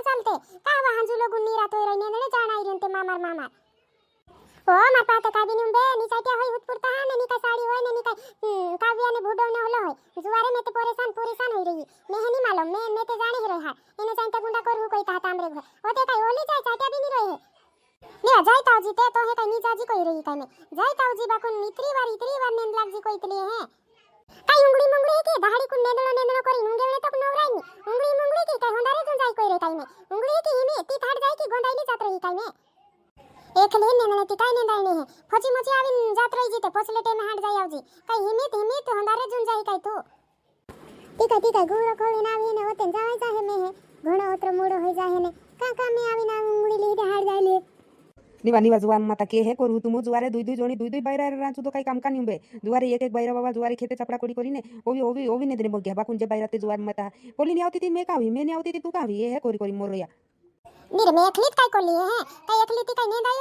चालते का वाहन जुलो गुन्नी रातो रईने ने जाना इरंते मामार ओ मार पाते का बिनुम बे नी चाट्या होई हुतपुरता ने नी का साड़ी होय ने नी का काव्या ने भुडवने होलो होय जुवारे में तो परेशान होई रही मैं है नी मालूम मैं तो जाने ही रहा इने चांटा गुंडा करहु कोई ता तामरे घर ओते का ओली जाय चाट्या भी नी रहे ने जाय तावजी ते तो है का नी जाजी कोई रही का में जाय तावजी बाकुन इतरी बार नेंद लाग जी कोई तले है काई उंगली मंगली के दाढ़ी कुन नेंदलो करी उंगे वेले तक नवराई उंगली मंगली के काई होंदारे जुन जाय कोई रे काई में उंगली की हिमे ती थाट जाय की गोंदाईली जात रही काई में एक ले नेनने ती काई नेंदाई ने है फजी मची आविन जात रही जीते पछले टेम हाट जाय आवजी काई हिमे तो होंदारे जुन जाय काई तो ती गुरो कोळी नावी ने होते जाय जाय में है घणो ओत्र मोडो होई जाय ने का में आविन उंगली ली हाट जाय ले निवा जुवार माता के हे करू तुम जुवारे दुई जोणी दुई बैरा रांचू तो काही काम का निंबे जुवारे एक बैरा बाबा जुवारे खेते चपड़ा कोड़ी कोरी ने ओवी ने देने बग्या बाकुन जे बैरा ते जुवार माता पोली नहीं आवती थी मैं कावी मैं नहीं आवती थी तू कावी ये कोरी कोरी मोरया नीर में अखलीत काय कोली है काय अखलीत काय नेदाय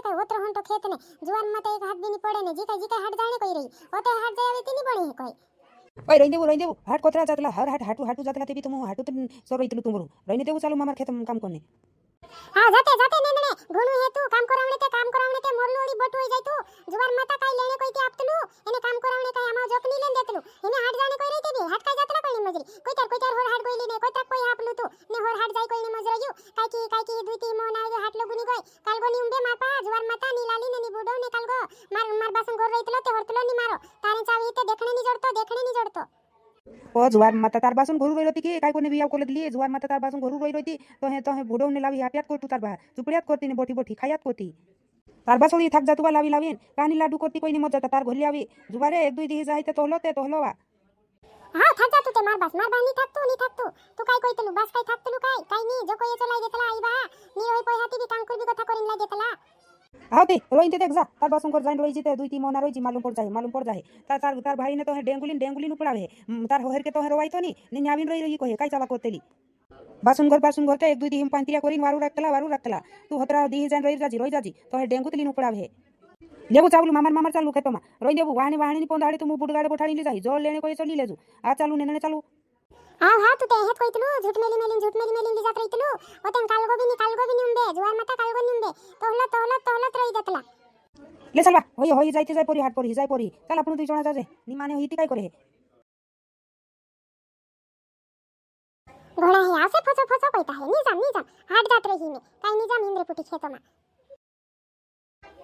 काय ओत्र हंटो खेत ने जुवार माता एक हाथ भी नहीं पड़े ने जी काय हट जाने कोई रही ओते हट जाय आवे ती नहीं बणी है कोई ओय रही देऊ हाट कोतरा जातला हर हाटू जातला ते भी तुम हाटू तो सोरो इतलू तुमरू रही देऊ चालू मामार खेत काम कोने हां जाते नेनने घणू है तू काम करावणे ते मोरलोडी बट होई जाय तू जुवार माता काय लेणे कोई ते आपतलू एने काम करावणे काय आमा जोक नी लेन देतलू एने हाट जाने कोई रे ते हाट काय जातला कोई नी मजरी कोई तर होर हाट गोईली ने कोई तर कोई आपलू तू ने होर हाट जाय कोई नी मजरयू काय की दुई ती मोना हाट लोगुनी गोय कालगो नी उंबे मापा जुवार माता नी लाली ने नी बुडव ने कालगो मार बासन गोर रहितलो ते होरतलो नी मारो तारे चावी ते देखणे नी जोडतो ओ जुवार माता तार बासून घरू रोई होती की काय कोणी बियाव कोले दिली जुवार माता तार बासून घरू रोई होती तो हे बुडवने लावी हाप्यात करतू तार बा चुपड्यात करती ने बोटी खायात करती तार बासून थाक जातू लावीन कानी लाडू करती कोई नी मत जाता तार घरली आवी जुवारे एक दुई दी जाय ते तोहलो वा हां थाक जातू ते मार बानी थाकतू तू काय कोई तलू बस काय थाकतलू काय नी जो कोई चलाई देतला आई बा नी होई पोय हाती बी कांकुर बी कथा करिन लाई देतला आवते रोईते देख जा तार बासून कर जाइन रोई जीते दुई ती मोना रोई जी मालूम पड़ जाए तार भाई ने तो है डेंगुलिन उपड़ावे तार होहर के तो है रोई तो नी न्याविन रोई कोहे काय चावा कोतेली बासून घर ते एक दुई दी हिम पांतिया करिन वारू रखतला तू हतरा दी जाइन रोई जाजी तो है डेंगुतलिन उपड़ावे लेबू चावलू मामार चालू खेतोमा रोई देबू वाहणी नी पोंदाड़ी तुम बुडगाड़े बोठाड़ी जाई जोर लेने कोई चली लेजू आ चालू नेने चालू हां तू ते हेत कोइतलू झूठ मेली ली जात रहितलू ओतेन कालगो भी नी उंबे जुवार माता कालगो नी उंबे तोहलो रही देतला ले चलवा होई जायते जाय पोरी हाट पोरी जाय पोरी चल आपण दुई जणा जाजे नी माने होईती काय करे घोड़ा है आसे फसो कहता है निजाम हाट जात रही में काय निजाम इंद्रपुटी खेतोमा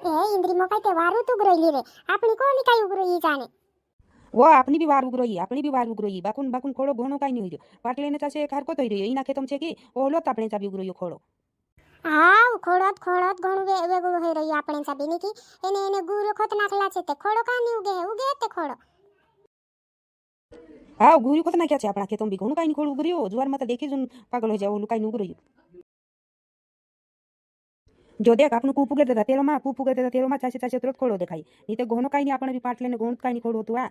ए इंद्री मो काय ते वारू तू उगरोईली रे आपनी कोणी काय उगरोई जाने वो अपनी भी वार उगरोई बाकुन खोड़ो घोणो काय नहीं होइयो पाटलेने चासे खार को तोई रे इना खेतम छे की ओलो तापणे चाबी उगरोयो खोड़ो हां खोड़त घणो वेगो होई रही आपणे चाबी नी की एने गुरो खत नाखला छे ते खोड़ो का नी उगे ते खोड़ो हां गुरी खत नाख्या छे आपणा खेतम भी घणो काय नहीं खोड़ उगरियो जुवार माता देखी जुन पागल हो जाओ ओलो काय नहीं उगरोयो जो देख आपन कूपू गेते तेरो मा चाचे तुरंत खोड़ो देखाई नी ते घोनो काय नहीं आपण भी पाटलेने घोण काय नहीं खोड़ो तू आ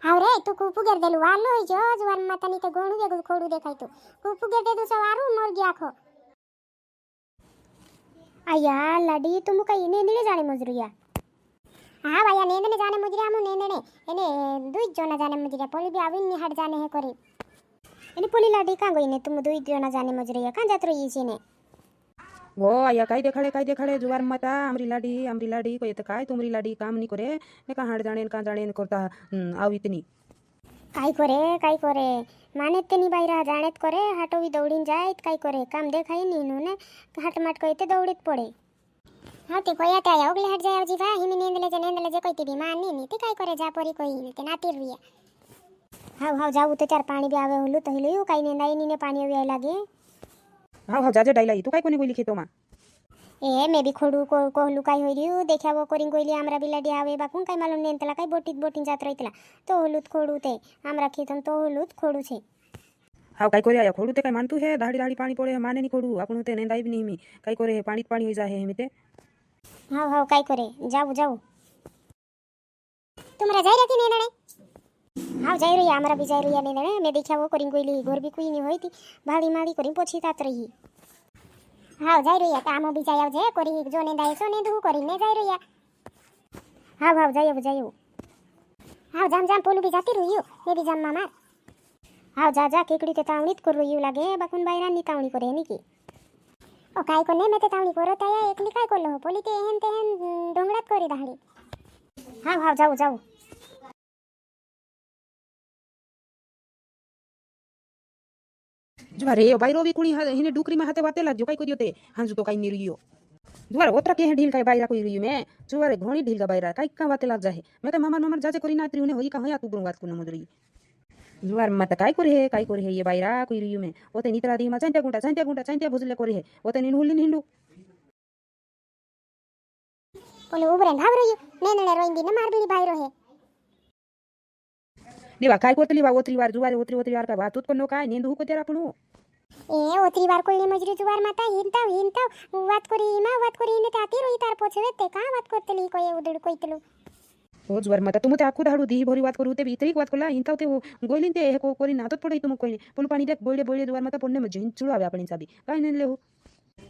हाव रे तू कूपू गेर देलू वालो होई जो जुवार माता नी ते घोणू वेगो खोड़ू देखाई तू कूपू गेर दे दू सवारू मोर गया खो आया लडी तुम कई नेंदने जाने मजरिया हां भैया नेंदने जाने मजरिया मु नेंदने एने दुई जना जाने मजरिया पोली भी आविन नि हट जाने है करे एने पोली लडी का गई ने तुम दुई जना जाने मजरिया का जात रही छे ने वो आया काय देखाड़े जुवार माता हमरी लाडी कोई तो काय तुमरी लाडी काम नहीं करे ने का हाड़ जाने करता आव इतनी काय करे माने तेनी बाईरा जानेत करे हाटो भी दौड़ीन जायत काय करे काम देखाई नी ने हाट माट कइते दौड़ीत पड़े हां ते कोया ते आया ओगले हट जाय जीवा हिमी नेंदले जे कइते भी मानी नी ते काय करे जा परी कोई ते नाती रुया हां जाऊ ते चार पानी भी आवे होलू तो हिलू काय नेंदाई नी ने पानी आवे लागे हां जाजे डाइलाई तू काय कोनी बोली खेतोमा ए मैं भी खोडू कोहलू काय होई रियू देखा वो कोरिंग कोइली आमरा बिलाडी आवे बाकुन काय मालूम नेंतला काय बोटीन जात रहितला तो होलूत खोडू ते आमरा खेतन तो होलूत खोडू छे हां काय करे आया खोडू ते काय मानतू है दाढ़ी पानी पड़े माने नहीं खोडू आपण ते नेंदाई भी नहीं मी काय करे पानी होई जाए हेमी ते हां काय करे जाऊ तुमरा जाई रती नेंदणे हां जाई रही आमरा भी जाई रही नेंदणे मैं देखा वो कोरिंग कोइली घर भी कोई नहीं होई थी भाड़ी माड़ी कोरिंग पोछी तात रही हां जाई रही कामो भी जाय आवजे कोरी जो नेंदाय सो नेंदू कोरी ने जाई रही हां जाई जाम पोलू भी जाती रही मैं भी जाम मामा हाव जा जा केकडी ते तावणीत करू येऊ लागे बाकून बायरांनी तावणी करे नी की ओ काय कोने मैं ते तावणी करत आहे एकली काय करलो पोली ते हेन ते हेन डोंगरात करी दाहडी हाव हाव जाऊ जाऊ जुवार रे बायरो बी कुणी हिने डुकरी में हाथे वाते लागजो काय करियो ते हांजू तो काय निरियो जुवार ओतरा के ढील काय बायरा कोई रियो में जुवार घोणी ढील का बायरा काय का वाते लाग जाहे मैं तो मामा मामा जाजे करी ना त्रिउने होई का होया तू गुंगात कुन मुदरी जुवार मत काय करे हे ये बायरा कोई रियो में ओते नितरा दी मा चांट्या भुजले करे हे ओते निन हुल्ली हिंडू पोले उबरे भाबरो यू नेने रोइंदी न मारबीली बायरो हे देवा काय कोतली वा ओतरी वार जुवार ओतरी वार का वातूत को नो काय नेंदू को तेरा पणू ए ओतरी वार कोळी मजरी जुवार माता हिंता वात करी ने ताती रोई तार पोछवे ते का वात करतली कोय उदड कोइतलो हो जुवार मता तुम ते आखू धाडू दी भरी वात करू ते भीतरी वात कोला हिंता ते गोलिन ते हे को कोरी नातत पडई तुम कोई पुल पाणी देख बोळे जुवार मता पुण्य मजे हिंचुळू आवे आपण चाबी काय नेले हो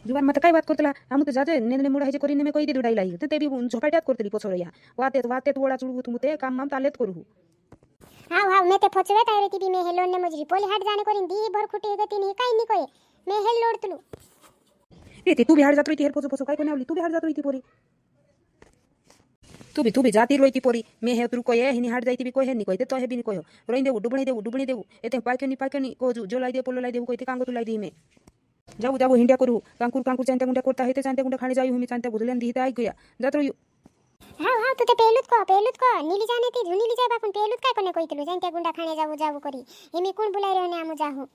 जुवार मता काय वात करतला आमु ते जाते नेने मुडा हेजे करी ने कोई दे दुडाई लाई ते बी झोपाट्यात करतली पोछोरया वाते ओळा चुळू तुम ते काम माम तालेत करू हाव मैं ते पोछवे तायरे ती बी मैं हेलो ने मजरी पोली हाट जाने करीन दी भर खुटी गती नी काय नी कोय मैं हेल लोडतलू ए तू भी हाड जात रही हेर पोछो काय कोने आवली तू भी हाड जात रही पोरी तू भी जाती रोई पोरी मैं हे तू कोय हिनी हाड जाईती भी कोय हे नी कोय ते तो हे भी नी कोय रोइन देऊ डुबणी देऊ एते पाके नी को जो लाई दे पोलो लाई देऊ कोय ते कांगो तू लाई दी में जाऊ हिंड्या करू कांकुर चांत्या गुंड्या करता है ते चांत्या गुंड्या खाणे जाई मी चांत्या बुदल्यान दी ते ऐक गया जात रही हाव तू ते पेलूत को नीली जाने ती झुनीली जाय बाकून पेलूत काय कोने कोइतलो जंत्या गुंडा खाणे जाऊ करी हे मी कोण बुलाई रे ने आमु जाहू